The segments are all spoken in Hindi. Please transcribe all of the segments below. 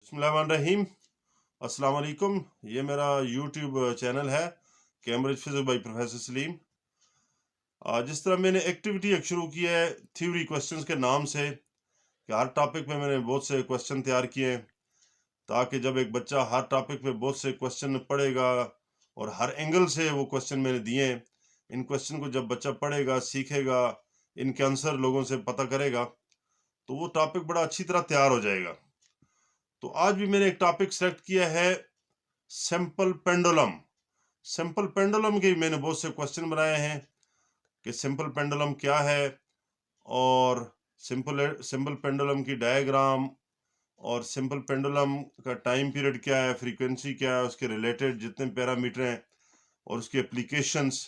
बिस्मिल्लाहिर्रहमानिर्रहीम। अस्सलाम वालेकुम। ये मेरा यूट्यूब चैनल है Cambridge physics by professor Salim. जिस तरह मैंने एक्टिविटी एक शुरू की है थ्योरी क्वेश्चंस के नाम से कि हर टॉपिक पे मैंने बहुत से क्वेश्चन तैयार किए हैं ताकि जब एक बच्चा हर टॉपिक पे बहुत से क्वेश्चन पढ़ेगा और हर एंगल से वो क्वेश्चन मैंने दिए हैं, इन क्वेश्चन को जब बच्चा पढ़ेगा, सीखेगा, इनके आंसर लोगों से पता करेगा तो वो टॉपिक बड़ा अच्छी तरह तैयार हो जाएगा। तो आज भी मैंने एक टॉपिक सेलेक्ट किया है सिंपल पेंडुलम। सिंपल पेंडुलम के मैंने बहुत से क्वेश्चन बनाए हैं कि सिंपल पेंडुलम क्या है और सिंपल पेंडुलम की डायग्राम और सिंपल पेंडुलम का टाइम पीरियड क्या है, फ्रीक्वेंसी क्या है, उसके रिलेटेड जितने पैरामीटर हैं और उसकी एप्लीकेशंस।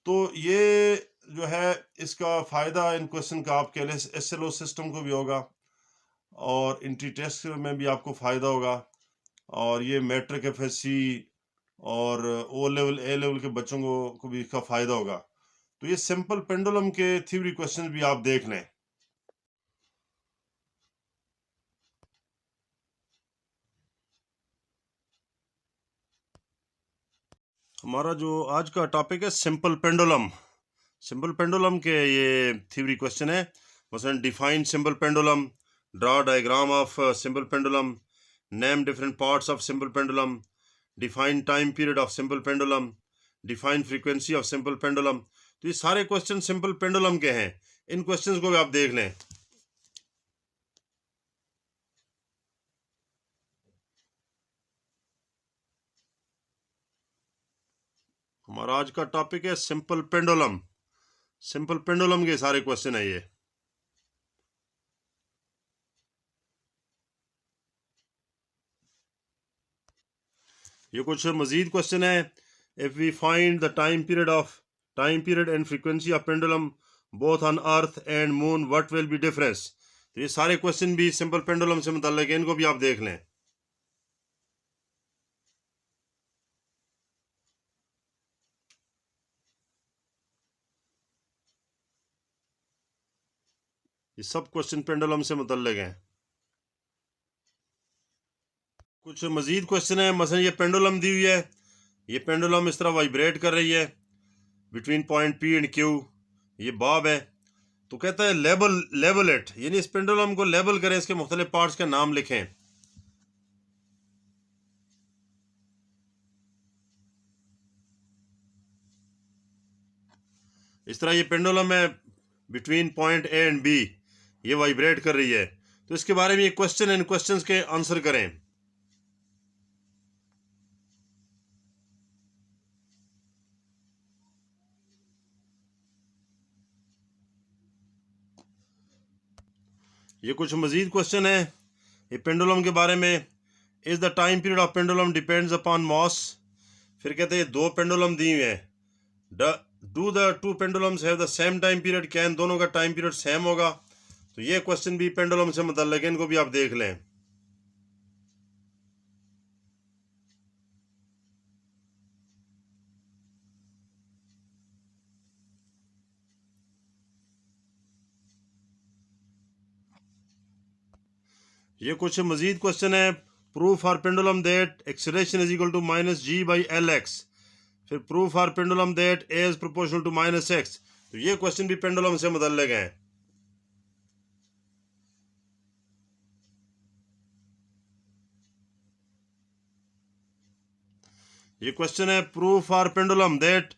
तो ये जो है इसका फ़ायदा इन क्वेश्चन का आपके एसएलओ सिस्टम को भी होगा और इंट्री टेस्ट में भी आपको फ़ायदा होगा और ये मैट्रिक एफएससी और ओ लेवल ए लेवल के बच्चों को भी इसका फ़ायदा होगा। तो ये सिंपल पेंडुलम के थ्योरी क्वेश्चन भी आप देख लें। हमारा जो आज का टॉपिक है सिंपल पेंडुलम। सिंपल पेंडुलम के ये थ्योरी क्वेश्चन है। मसलन define simple pendulum, draw diagram of simple pendulum, name different parts of simple pendulum, define time period of simple pendulum, define frequency of simple pendulum. तो ये सारे क्वेश्चन सिंपल पेंडुलम के हैं। इन क्वेश्चंस को भी आप देख लें। हमारा आज का टॉपिक है सिंपल पेंडुलम। सिंपल पेंडुलम के सारे क्वेश्चन है ये कुछ मजीद क्वेश्चन है। If we find the time period and frequency of pendulum both on earth and moon what will be difference. तो ये सारे क्वेश्चन भी सिंपल पेंडुलम से मुताल्लिक है, इनको भी आप देख लें। ये सब क्वेश्चन पेंडुलम से मुताल्लिक हैं। कुछ मजीद क्वेश्चन है। मसलन ये पेंडुलम दी हुई है, ये पेंडुलम इस तरह वाइब्रेट कर रही है between point P and Q. ये बॉब है। तो कहता है लेबल इट, यानी इस पेंडुलम को लेबल करें, इसके मुख्तलिफ पार्ट्स के नाम लिखें। इस तरह ये पेंडुलम है between point A and B, ये वाइब्रेट कर रही है। तो इसके बारे में ये क्वेश्चन है, इन क्वेश्चंस के आंसर करें। ये कुछ मजीद क्वेश्चन है ये पेंडुलम के बारे में। Is the time period of pendulum depends upon mass. फिर कहते हैं दो पेंडुलम दी हुए हैं। Do the two pendulums have the same time period, क्या इन दोनों का टाइम पीरियड सेम होगा। तो ये क्वेश्चन भी पेंडुलम से मुतल्लिक है, इनको भी आप देख लें। ये कुछ मजीद क्वेश्चन है। Proof for pendulum that acceleration is equal to minus g by l x. फिर proof for pendulum that a is proportional to minus x. तो ये क्वेश्चन भी पेंडुलम से मुतल्लिक हैं। ये क्वेश्चन है proof for pendulum that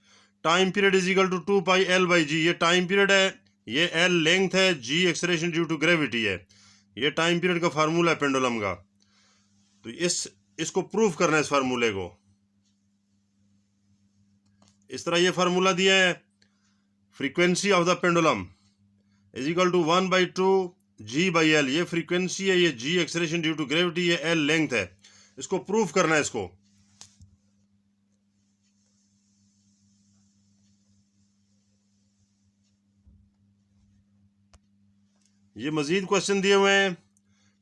time period is equal to 2 pi l by g. ये टाइम पीरियड है, ये एल लेंथ है, g acceleration due to gravity है। ये टाइम पीरियड का फार्मूला है पेंडुलम का। तो इसको प्रूफ करना है, इस फार्मूले को। इस तरह ये फार्मूला दिया है, frequency of the pendulum is equal to 1/2 g by l. ये फ्रीक्वेंसी है, ये g acceleration due to gravity, ये एल लेंथ है। इसको प्रूफ करना है इसको। ये मजीद क्वेश्चन दिए हुए हैं।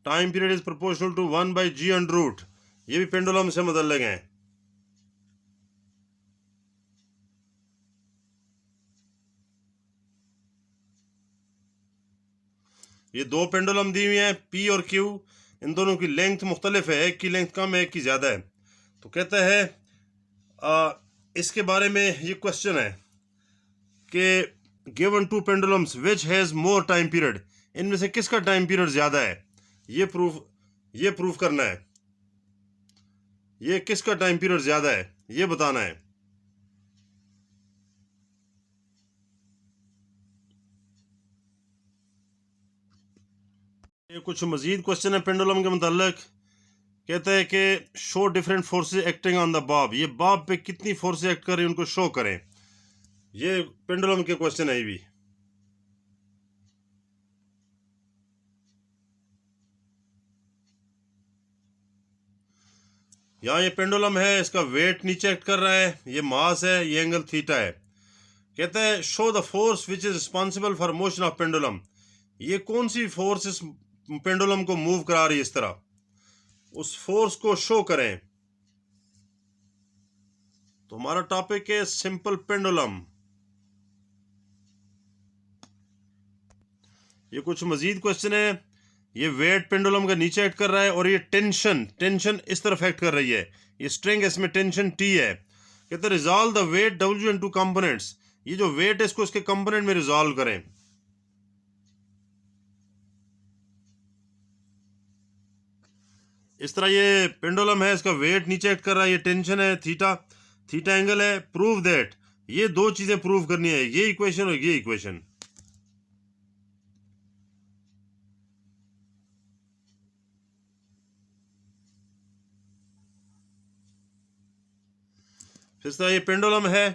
Time period is proportional to 1/g under root. ये भी पेंडुलम से मुतल्लिक हैं। ये दो पेंडुलम दी हुई हैं, पी और क्यू। इन दोनों की लेंथ मुख्तलिफ है, एक की लेंथ कम है, एक की ज़्यादा है। तो कहता है इसके बारे में ये क्वेश्चन है कि given two pendulums which has more time period, इनमें से किसका टाइम पीरियड ज़्यादा है, ये प्रूफ करना है। ये किसका टाइम पीरियड ज़्यादा है ये बताना है। ये कुछ मजीद क्वेश्चन है पेंडुलम के मुताल्लिक। कहता है कि show different forces acting on the Bob, ये बॉब पे कितनी फोर्सेस एक्ट कर रही हैं उनको शो करें। ये पेंडुलम के क्वेश्चन है। ये भी यहाँ ये पेंडुलम है, इसका वेट नीचे एक्ट कर रहा है, ये मास है, ये एंगल थीटा है। कहता है show the force which is responsible for motion of pendulum, ये कौन सी फोर्स इस पेंडुलम को मूव करा रही है इस तरह, उस फोर्स को शो करें। तो हमारा टॉपिक है सिंपल पेंडुलम। ये कुछ मजीद क्वेश्चन है। ये वेट पेंडुलम का नीचे एक्ट कर रहा है और ये टेंशन इस तरफ एक्ट कर रही है, ये स्ट्रिंग है, इसमें टेंशन टी है। कहते हैं resolve the weight W into components, ये जो वेट है इसको इसके कंपोनेंट में रिजॉल्व करें। इस तरह ये पेंडुलम है, इसका वेट नीचे एक्ट कर रहा है, ये टेंशन है, थीटा एंगल है। प्रूव दैट, ये दो चीजें प्रूव करनी है, ये इक्वेशन और ये इक्वेशन। इस तरह ये पेंडुलम है,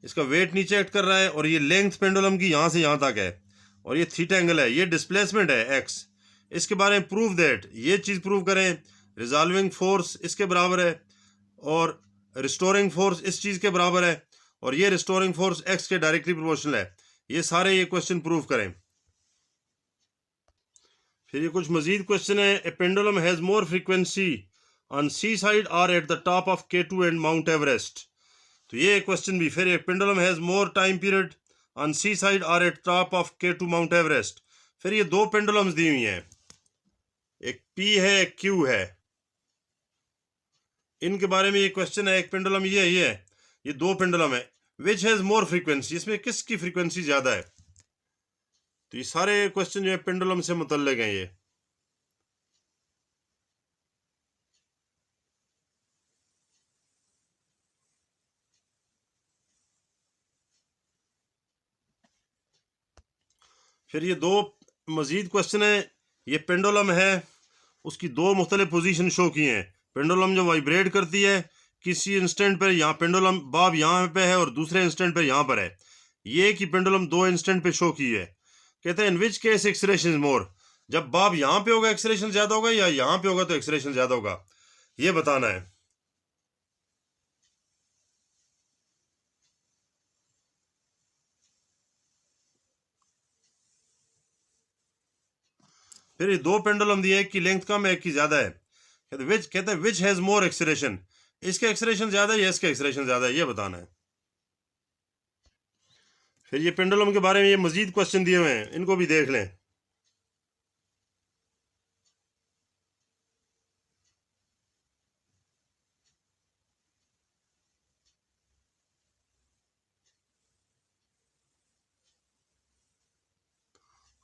इसका वेट नीचे एक्ट कर रहा है और ये लेंथ पेंडुलम की यहां से यहां तक है और ये थीटा एंगल है, ये डिस्प्लेसमेंट है एक्स। इसके बारे में प्रूव दैट, ये चीज प्रूव करें। रिजॉल्विंग फोर्स इसके बराबर है और रिस्टोरिंग फोर्स इस चीज के बराबर है और ये रिस्टोरिंग फोर्स एक्स के डायरेक्टली प्रोपोर्शनल है। ये सारे ये क्वेश्चन प्रूव करें। फिर ये कुछ मजीद क्वेश्चन है। A pendulum has more frequency on sea side और at the top of K2 and mount Everest. तो ये क्वेश्चन भी, फिर एक pendulum has more time period on sea side और at top of K2 mount Everest. फिर ये दो पेंडुलम्स दी हुई हैं, एक P है एक Q है, इनके बारे में ये क्वेश्चन है। एक पेंडुलम ये है, ये दो पेंडुलम है। विच हैज मोर फ्रीक्वेंसी, इसमें किसकी फ्रीक्वेंसी ज्यादा है। तो ये सारे क्वेश्चन जो है पेंडुलम से मुतल्लिक हैं। ये फिर ये दो मजीद क्वेश्चन है। ये पेंडुलम है, उसकी दो मुख्तलिफ पोजीशन शो की हैं। पेंडुलम जो वाइब्रेट करती है किसी इंस्टेंट पर, यहाँ पेंडुलम बॉब यहाँ पे है और दूसरे इंस्टेंट पर यहाँ पर है। ये कि पेंडुलम दो इंस्टेंट पे शो की है। कहते हैं इन which case acceleration is more, जब बॉब यहाँ पे होगा एक्सलेरेशन ज्यादा होगा या यहाँ पे होगा तो एक्सलेरेशन ज्यादा होगा, ये बताना है। फिर ये दो पेंडुलम दिए, एक की लेंथ कम है एक की ज्यादा है। कहते हैं विच हैज मोर एक्सलेरेशन, इसका एक्सलेरेशन ज्यादा है या इसका एक्सलेरेशन ज्यादा है, ये बताना है। फिर ये पेंडुलम के बारे में ये मजीद क्वेश्चन दिए हुए हैं, इनको भी देख लें।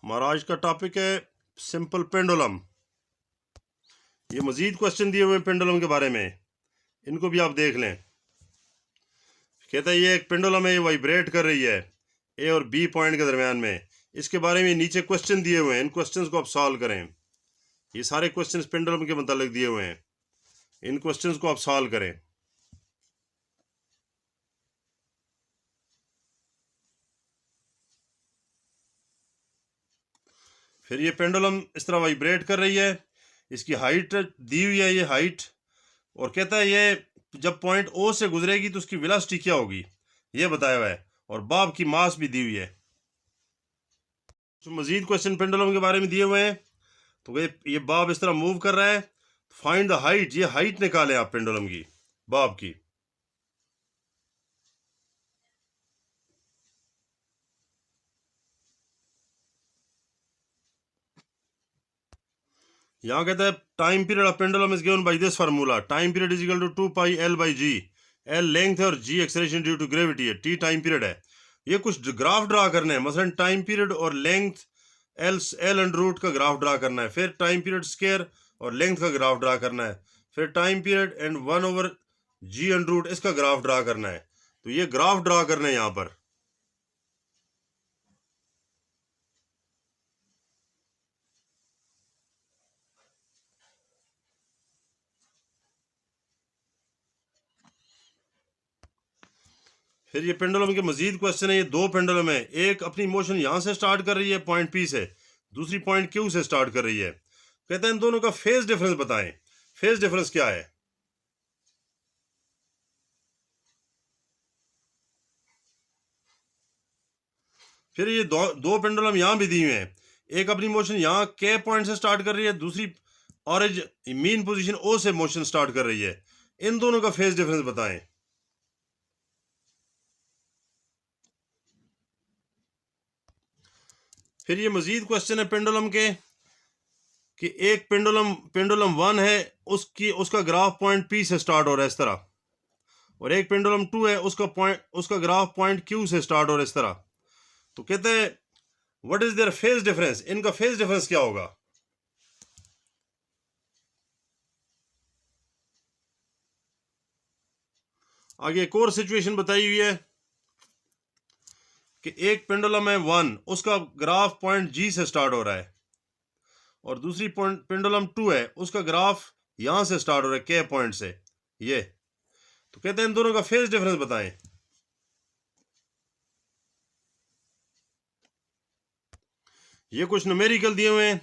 हमारा आज का टॉपिक है सिंपल पेंडुलम। ये मजीद क्वेश्चन दिए हुए हैं पेंडुलम के बारे में, इनको भी आप देख लें। कहता है ये एक पेंडुलम है, ये वाइब्रेट कर रही है ए और बी पॉइंट के दरमियान में। इसके बारे में नीचे क्वेश्चन दिए हुए हैं, इन क्वेश्चंस को आप सॉल्व करें। ये सारे क्वेश्चंस पेंडुलम के मुतालिक दिए हुए हैं, इन क्वेश्चंस को आप सॉल्व करें। फिर ये पेंडुलम इस तरह वाइब्रेट कर रही है, इसकी हाइट दी हुई है, ये हाइट। और कहता है ये जब पॉइंट ओ से गुजरेगी तो उसकी वेलोसिटी क्या होगी, ये बताया हुआ है। और बॉब की मास भी दी हुई है। तो मजीद क्वेश्चन पेंडुलम के बारे में दिए हुए हैं। तो ये बॉब इस तरह मूव कर रहा है, फाइंड द हाइट, ये हाइट निकालें आप पेंडुलम की, बॉब की। यहाँ कहता है time period of pendulum is given by this formula, time period is equal to 2 pi l by g. L length है और g acceleration due to gravity है, टी टाइम पीरियड है। ये कुछ ग्राफ ड्रा करने हैं, मसलन टाइम पीरियड और लेंथ एल अंडर रूट का ग्राफ ड्रा करना है, फिर टाइम पीरियड स्क्वायर और लेंथ का ग्राफ ड्रा करना है, फिर time period and 1 over g under root इसका ग्राफ ड्रा करना है। तो ये ग्राफ ड्रा करना है यहाँ पर। फिर ये पेंडुलम के मजीद क्वेश्चन है, ये दो पेंडुलम है, एक अपनी मोशन यहां से स्टार्ट कर रही है पॉइंट पी से, दूसरी पॉइंट क्यू से स्टार्ट कर रही है। कहते हैं इन दोनों का फेज डिफरेंस बताएं, फेज डिफरेंस क्या है। फिर ये दो पेंडुलम यहां भी दी हुए हैं, एक अपनी मोशन यहां के पॉइंट से स्टार्ट कर रही है, दूसरी ऑरिज मीन पोजीशन ओ से मोशन स्टार्ट कर रही है। इन दोनों का फेज डिफरेंस बताएं। फिर ये मजीद क्वेश्चन है पेंडुलम के कि एक पेंडुलम 1 है, उसका ग्राफ पॉइंट पी से स्टार्ट हो रहा है इस तरह, और एक पेंडुलम 2 है, उसका ग्राफ पॉइंट क्यू से स्टार्ट हो रहा है इस तरह। तो कहते हैं what is their phase difference, इनका फेज डिफरेंस क्या होगा। आगे एक और सिचुएशन बताई हुई है कि एक पेंडुलम है 1, उसका ग्राफ पॉइंट जी से स्टार्ट हो रहा है, और दूसरी पेंडुलम 2 है, उसका ग्राफ यहां से स्टार्ट हो रहा है के पॉइंट से ये। तो कहते हैं इन दोनों का फेज डिफरेंस बताएं। ये कुछ न्यूमेरिकल दिए हुए हैं।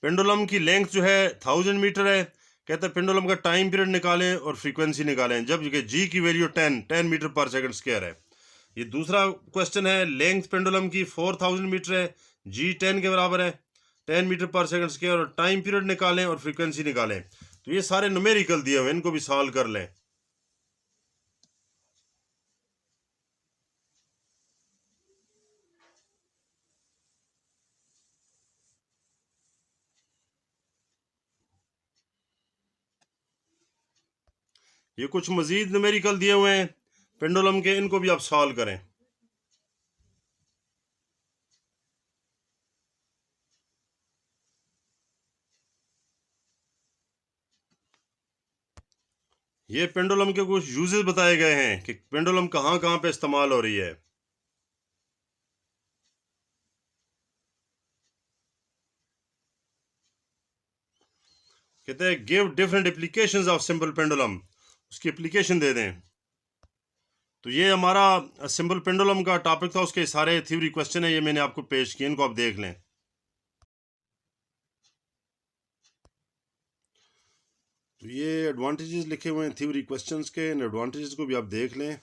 पेंडुलम की लेंथ जो है 1000 मीटर है, कहते हैं पेंडुलम का टाइम पीरियड निकालें और फ्रीक्वेंसी निकालें, जब जी की वैल्यू 10 मीटर पर सेकंड स्क्वायर है। ये दूसरा क्वेश्चन है, लेंथ पेंडुलम की 4000 मीटर है, जी 10 के बराबर है, 10 मीटर पर सेकंड स्क्वायर, और टाइम पीरियड निकालें और फ्रीक्वेंसी निकालें। तो ये सारे न्यूमेरिकल दिए हुए हैं, इनको भी सॉल्व कर लें। ये कुछ मजीद न्यूमेरिकल दिए हुए हैं पेंडुलम के, इनको भी आप सॉल्व करें। ये पेंडुलम के कुछ यूजेस बताए गए हैं कि पेंडुलम कहाँ कहाँ पे इस्तेमाल हो रही है। कहते हैं give different applications of simple pendulum, उसकी एप्लीकेशन दे दें। तो ये हमारा सिंपल पेंडुलम का टॉपिक था, उसके सारे थ्योरी क्वेश्चन है, ये मैंने आपको पेश किए, इनको आप देख लें। तो ये एडवांटेजेस लिखे हुए हैं थ्योरी क्वेश्चंस के, इन एडवांटेजेस को भी आप देख लें।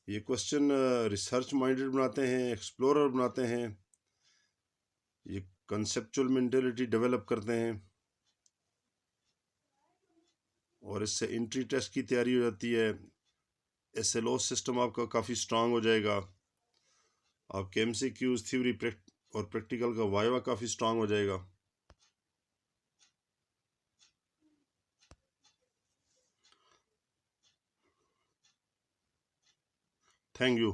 ये क्वेश्चन रिसर्च माइंडेड बनाते हैं, एक्सप्लोरर बनाते हैं, ये कंसेप्चुअल मेंटेलिटी डेवलप करते हैं, और इससे एंट्री टेस्ट की तैयारी हो जाती है। एसएलओ सिस्टम आपका काफ़ी स्ट्रांग हो जाएगा, आपके एमसीक्यूज थ्योरी और प्रैक्टिकल का वाइवा काफ़ी स्ट्रांग हो जाएगा। Thank you.